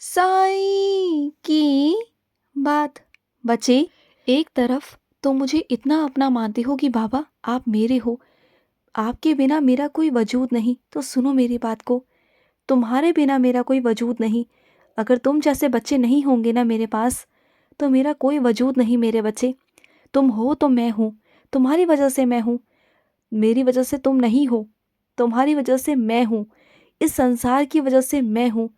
साईं की बात। बच्चे, एक तरफ तो मुझे इतना अपना मानते हो कि बाबा आप मेरे हो, आपके बिना मेरा कोई वजूद नहीं। तो सुनो मेरी बात को, तुम्हारे बिना मेरा कोई वजूद नहीं। अगर तुम जैसे बच्चे नहीं होंगे ना मेरे पास, तो मेरा कोई वजूद नहीं मेरे बच्चे। तुम हो तो मैं हूँ, तुम्हारी वजह से मैं हूँ, मेरी वजह से तुम नहीं हो, तुम्हारी वजह से मैं हूँ, इस संसार की वजह से मैं हूँ।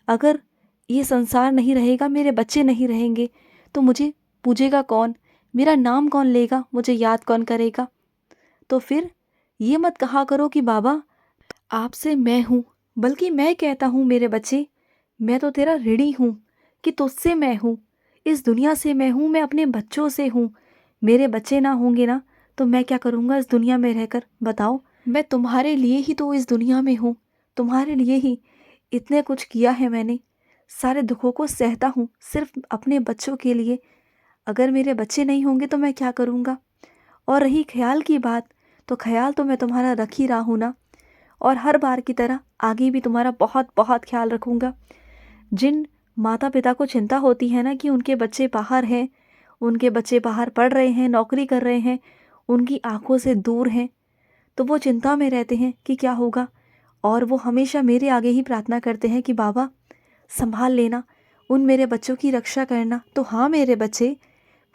अगर ये संसार नहीं रहेगा, मेरे बच्चे नहीं रहेंगे, तो मुझे पूजेगा कौन, मेरा नाम कौन लेगा, मुझे याद कौन करेगा। तो फिर ये मत कहा करो कि बाबा आपसे मैं हूँ, बल्कि मैं कहता हूँ मेरे बच्चे, मैं तो तेरा ऋणी हूँ कि तुझसे मैं हूँ, इस दुनिया से मैं हूँ, मैं अपने बच्चों से हूँ। मेरे बच्चे ना होंगे ना, तो मैं क्या करूँगा इस दुनिया में रहकर, बताओ। मैं तुम्हारे लिए ही तो इस दुनिया में हूँ, तुम्हारे लिए ही इतने कुछ किया है मैंने, सारे दुखों को सहता हूँ सिर्फ अपने बच्चों के लिए। अगर मेरे बच्चे नहीं होंगे तो मैं क्या करूँगा। और रही ख्याल की बात, तो ख्याल तो मैं तुम्हारा रख ही रहा हूँ ना, और हर बार की तरह आगे भी तुम्हारा बहुत बहुत ख्याल रखूँगा। जिन माता पिता को चिंता होती है ना कि उनके बच्चे बाहर हैं, उनके बच्चे बाहर पढ़ रहे हैं, नौकरी कर रहे हैं, उनकी आंखों से दूर हैं, तो वो चिंता में रहते हैं कि क्या होगा। और वो हमेशा मेरे आगे ही प्रार्थना करते हैं कि बाबा संभाल लेना, उन मेरे बच्चों की रक्षा करना। तो हाँ मेरे बच्चे,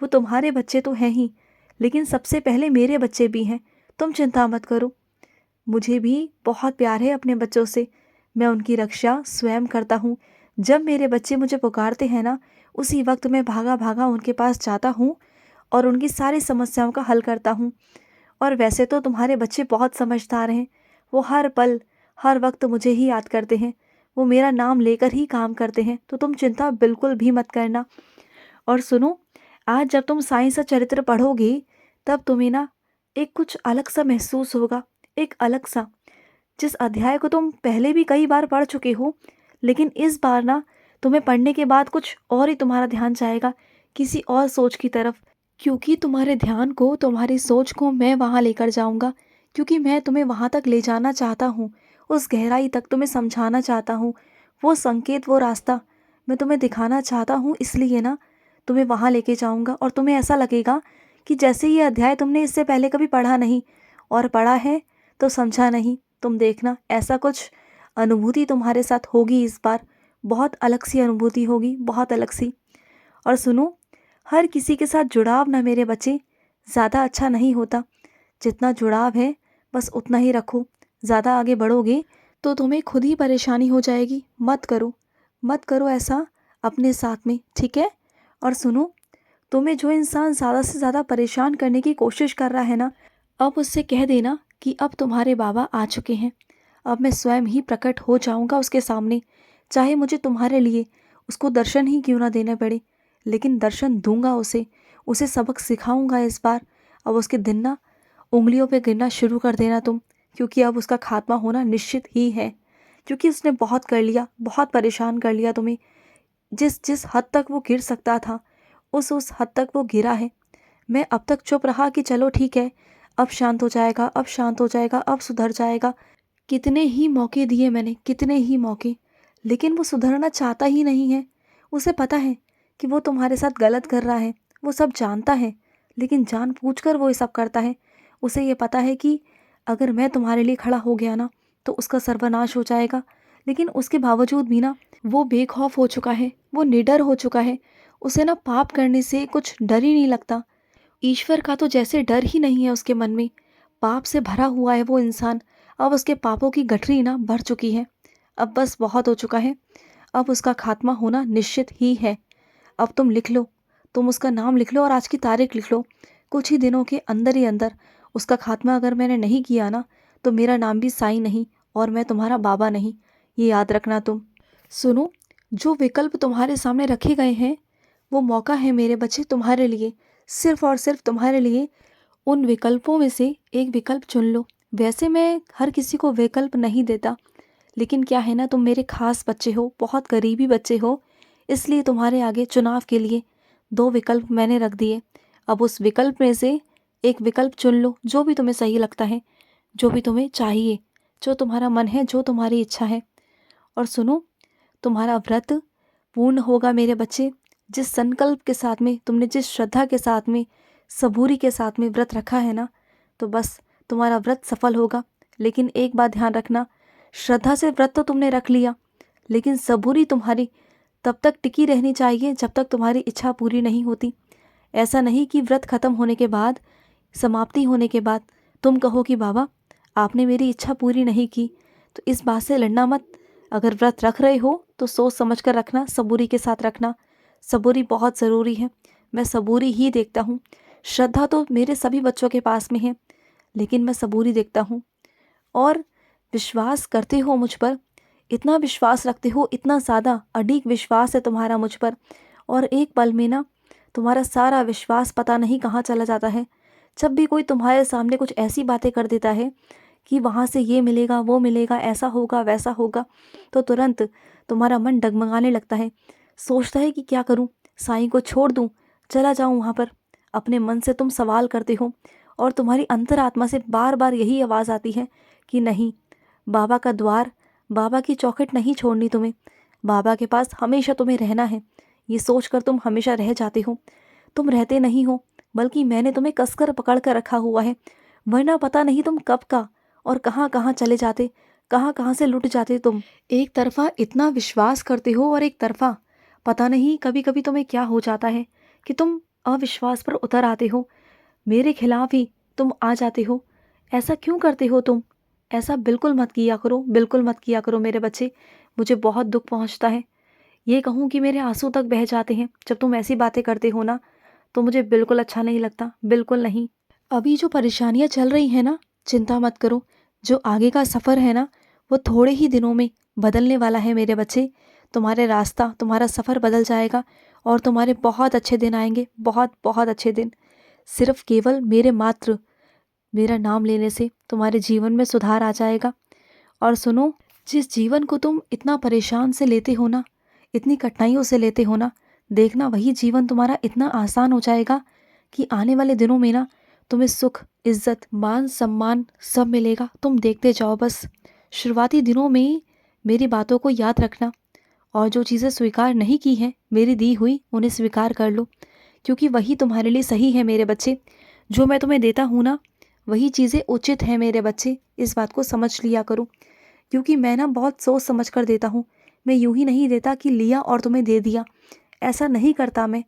वो तुम्हारे बच्चे तो हैं ही, लेकिन सबसे पहले मेरे बच्चे भी हैं। तुम चिंता मत करो, मुझे भी बहुत प्यार है अपने बच्चों से, मैं उनकी रक्षा स्वयं करता हूँ। जब मेरे बच्चे मुझे पुकारते हैं ना, उसी वक्त मैं भागा भागा उनके पास जाता हूँ और उनकी सारी समस्याओं का हल करता हूँ। और वैसे तो तुम्हारे बच्चे बहुत समझदार हैं, वो हर पल हर वक्त मुझे ही याद करते हैं, वो मेरा नाम लेकर ही काम करते हैं, तो तुम चिंता बिल्कुल भी मत करना। और सुनो, आज जब तुम साईं सा चरित्र पढ़ोगे, तब तुम्हें ना एक कुछ अलग सा महसूस होगा, एक अलग सा, जिस अध्याय को तुम पहले भी कई बार पढ़ चुके हो, लेकिन इस बार ना तुम्हें पढ़ने के बाद कुछ और ही तुम्हारा ध्यान जाएगा किसी और सोच की तरफ। क्योंकि तुम्हारे ध्यान को, तुम्हारी सोच को मैं वहाँ लेकर जाऊँगा, क्योंकि मैं तुम्हें वहाँ तक ले जाना चाहता हूँ, उस गहराई तक तुम्हें समझाना चाहता हूँ। वो संकेत, वो रास्ता मैं तुम्हें दिखाना चाहता हूँ, इसलिए ना तुम्हें वहाँ लेके जाऊँगा। और तुम्हें ऐसा लगेगा कि जैसे ये अध्याय तुमने इससे पहले कभी पढ़ा नहीं, और पढ़ा है तो समझा नहीं। तुम देखना, ऐसा कुछ अनुभूति तुम्हारे साथ होगी इस बार, बहुत अलग सी अनुभूति होगी, बहुत अलग सी। और सुनो, हर किसी के साथ जुड़ाव ना मेरे बच्चे ज़्यादा अच्छा नहीं होता। जितना जुड़ाव है बस उतना ही रखो। ज़्यादा आगे बढ़ोगे तो तुम्हें खुद ही परेशानी हो जाएगी। मत करो, मत करो ऐसा अपने साथ में, ठीक है। और सुनो, तुम्हें जो इंसान ज़्यादा से ज़्यादा परेशान करने की कोशिश कर रहा है ना, अब उससे कह देना कि अब तुम्हारे बाबा आ चुके हैं, अब मैं स्वयं ही प्रकट हो जाऊंगा उसके सामने, चाहे मुझे तुम्हारे लिए उसको दर्शन ही क्यों ना देने पड़े, लेकिन दर्शन दूंगा उसे, उसे सबक सिखाऊंगा इस बार। अब उसके दिन ना उंगलियों पे गिनना शुरू कर देना तुम, क्योंकि अब उसका खात्मा होना निश्चित ही है। क्योंकि उसने बहुत कर लिया, बहुत परेशान कर लिया तुम्हें। जिस जिस हद तक वो गिर सकता था, उस हद तक वो गिरा है। मैं अब तक चुप रहा कि चलो ठीक है, अब शांत हो जाएगा, अब शांत हो जाएगा, अब सुधर जाएगा। कितने ही मौके दिए मैंने, कितने ही मौके, लेकिन वो सुधरना चाहता ही नहीं है। उसे पता है कि वो तुम्हारे साथ गलत कर रहा है, वो सब जानता है, लेकिन जानबूझकर वो ये सब करता है। उसे ये पता है कि अगर मैं तुम्हारे लिए खड़ा हो गया ना, तो उसका सर्वनाश हो जाएगा। लेकिन उसके बावजूद भी ना वो बेखौफ हो चुका है, वो निडर हो चुका है। उसे ना पाप करने से कुछ डर ही नहीं लगता। ईश्वर का तो जैसे डर ही नहीं है उसके मन में। पाप से भरा हुआ है वो इंसान। अब उसके पापों की गठरी ना भर चुकी है। अब बस बहुत हो चुका है, अब उसका खात्मा होना निश्चित ही है। अब तुम लिख लो, तुम उसका नाम लिख लो और आज की तारीख लिख लो। कुछ ही दिनों के अंदर ही अंदर उसका खात्मा अगर मैंने नहीं किया ना, तो मेरा नाम भी साईं नहीं और मैं तुम्हारा बाबा नहीं, ये याद रखना तुम। सुनो, जो विकल्प तुम्हारे सामने रखे गए हैं, वो मौका है मेरे बच्चे तुम्हारे लिए, सिर्फ और सिर्फ तुम्हारे लिए। उन विकल्पों में से एक विकल्प चुन लो। वैसे मैं हर किसी को विकल्प नहीं देता, लेकिन क्या है ना, तुम मेरे खास बच्चे हो, बहुत करीबी बच्चे हो, इसलिए तुम्हारे आगे चुनाव के लिए दो विकल्प मैंने रख दिए। अब उस विकल्प में से एक विकल्प चुन लो, जो भी तुम्हें सही लगता है, जो भी तुम्हें चाहिए, जो तुम्हारा मन है, जो तुम्हारी इच्छा है। और सुनो, तुम्हारा व्रत पूर्ण होगा मेरे बच्चे। जिस संकल्प के साथ में तुमने, जिस श्रद्धा के साथ में, सबूरी के साथ में व्रत रखा है ना, तो बस तुम्हारा व्रत सफल होगा। लेकिन एक बात ध्यान रखना, श्रद्धा से व्रत तो तुमने रख लिया, लेकिन सबूरी तुम्हारी तब तक टिकी रहनी चाहिए जब तक तुम्हारी इच्छा पूरी नहीं होती। ऐसा नहीं कि व्रत खत्म होने के बाद, समाप्ति होने के बाद तुम कहो कि बाबा आपने मेरी इच्छा पूरी नहीं की। तो इस बात से लड़ना मत। अगर व्रत रख रहे हो तो सोच समझ कर रखना, सबूरी के साथ रखना। सबूरी बहुत ज़रूरी है। मैं सबूरी ही देखता हूँ। श्रद्धा तो मेरे सभी बच्चों के पास में है, लेकिन मैं सबूरी देखता हूँ। और विश्वास करते हो मुझ पर, इतना विश्वास रखते हो, इतना ज़्यादा अडिग विश्वास है तुम्हारा मुझ पर, और एक पल में ना तुम्हारा सारा विश्वास पता नहीं कहाँ चला जाता है। जब भी कोई तुम्हारे सामने कुछ ऐसी बातें कर देता है कि वहाँ से ये मिलेगा, वो मिलेगा, ऐसा होगा, वैसा होगा, तो तुरंत तुम्हारा मन डगमगाने लगता है। सोचता है कि क्या करूँ, साईं को छोड़ दूँ, चला जाऊँ वहाँ पर। अपने मन से तुम सवाल करते हो और तुम्हारी अंतरात्मा से बार बार यही आवाज़ आती है कि नहीं, बाबा का द्वार, बाबा की चौखट नहीं छोड़नी तुम्हें, बाबा के पास हमेशा तुम्हें रहना है। ये सोचकर तुम हमेशा रह जाते हो। तुम रहते नहीं हो, बल्कि मैंने तुम्हें कसकर पकड़ कर रखा हुआ है, वरना पता नहीं तुम कब का और कहाँ कहाँ चले जाते, कहाँ कहाँ से लुट जाते तुम। एक तरफा इतना विश्वास करते हो और एक तरफा पता नहीं कभी कभी तुम्हें क्या हो जाता है कि तुम अविश्वास पर उतर आते हो, मेरे खिलाफ ही तुम आ जाते हो। ऐसा क्यों करते हो तुम? ऐसा बिल्कुल मत किया करो, बिल्कुल मत किया करो मेरे बच्चे। मुझे बहुत दुख पहुंचता है। ये कहूँ कि मेरे आंसू तक बह जाते हैं जब तुम ऐसी बातें करते हो ना, तो मुझे बिल्कुल अच्छा नहीं लगता, बिल्कुल नहीं। अभी जो परेशानियां चल रही हैं ना, चिंता मत करो। जो आगे का सफ़र है ना, वो थोड़े ही दिनों में बदलने वाला है मेरे बच्चे। तुम्हारे रास्ता, तुम्हारा सफ़र बदल जाएगा और तुम्हारे बहुत अच्छे दिन आएंगे, बहुत बहुत अच्छे दिन। सिर्फ केवल मेरा नाम लेने से तुम्हारे जीवन में सुधार आ जाएगा। और सुनो, जिस जीवन को तुम इतना परेशान से लेते हो ना, इतनी कठिनाइयों से लेते हो ना, देखना वही जीवन तुम्हारा इतना आसान हो जाएगा कि आने वाले दिनों में ना तुम्हें सुख, इज्जत, मान सम्मान सब मिलेगा। तुम देखते जाओ बस। शुरुआती दिनों में मेरी बातों को याद रखना, और जो चीज़ें स्वीकार नहीं की हैं मेरी दी हुई, उन्हें स्वीकार कर लो, क्योंकि वही तुम्हारे लिए सही है मेरे बच्चे। जो मैं तुम्हें देता हूँ ना, वही चीज़ें उचित हैं मेरे बच्चे। इस बात को समझ लिया करो, क्योंकि मैं ना बहुत सोच समझ कर देता हूँ। मैं यूं ही नहीं देता कि लिया और तुम्हें दे दिया, ऐसा नहीं करता मैं।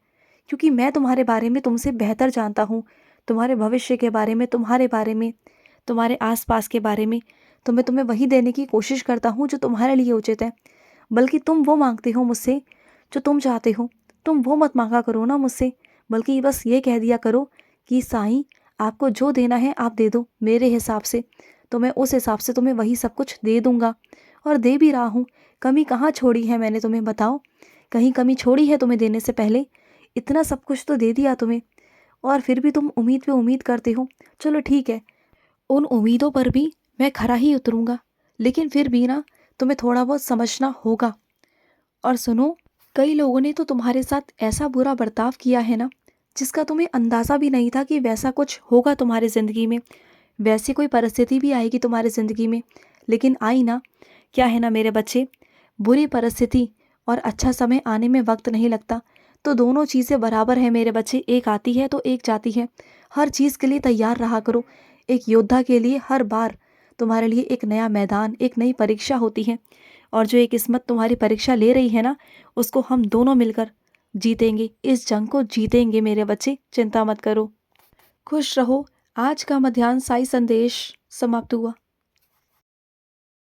क्योंकि मैं तुम्हारे बारे में तुमसे बेहतर जानता हूँ, तुम्हारे भविष्य के बारे में, तुम्हारे बारे में, तुम्हारे आसपास के बारे में। तो मैं तुम्हें वही देने की कोशिश करता हूँ जो तुम्हारे लिए उचित है। बल्कि तुम वो मांगते हो मुझसे जो तुम चाहते हो, तुम वो मत मांगा करो ना मुझसे। बल्कि बस ये कह दिया करो कि साईं, आपको जो देना है आप दे दो मेरे हिसाब से, तो मैं उस हिसाब से तुम्हें वही सब कुछ दे दूंगा। और दे भी रहा हूँ। कमी कहाँ छोड़ी है मैंने, तुम्हें बताओ? कहीं कमी छोड़ी है तुम्हें देने से पहले? इतना सब कुछ तो दे दिया तुम्हें, और फिर भी तुम उम्मीद पे उम्मीद करते हो। चलो ठीक है, उन उम्मीदों पर भी मैं खरा ही उतरूंगा, लेकिन फिर भी ना तुम्हें थोड़ा बहुत समझना होगा। और सुनो, कई लोगों ने तो तुम्हारे साथ ऐसा बुरा बर्ताव किया है ना, जिसका तुम्हें अंदाज़ा भी नहीं था कि वैसा कुछ होगा तुम्हारी ज़िंदगी में, वैसी कोई परिस्थिति भी आएगी तुम्हारी ज़िंदगी में। लेकिन आई ना। क्या है ना मेरे बच्चे, बुरी परिस्थिति और अच्छा समय आने में वक्त नहीं लगता। तो दोनों चीज़ें बराबर है मेरे बच्चे, एक आती है तो एक जाती है। हर चीज़ के लिए तैयार रहा करो। एक योद्धा के लिए हर बार तुम्हारे लिए एक नया मैदान, एक नई परीक्षा होती है। और जो ये किस्मत तुम्हारी परीक्षा ले रही है ना, उसको हम दोनों मिलकर जीतेंगे। इस जंग को जीतेंगे मेरे बच्चे, चिंता मत करो। खुश रहो। आज का मध्याह्न साई संदेश समाप्त हुआ।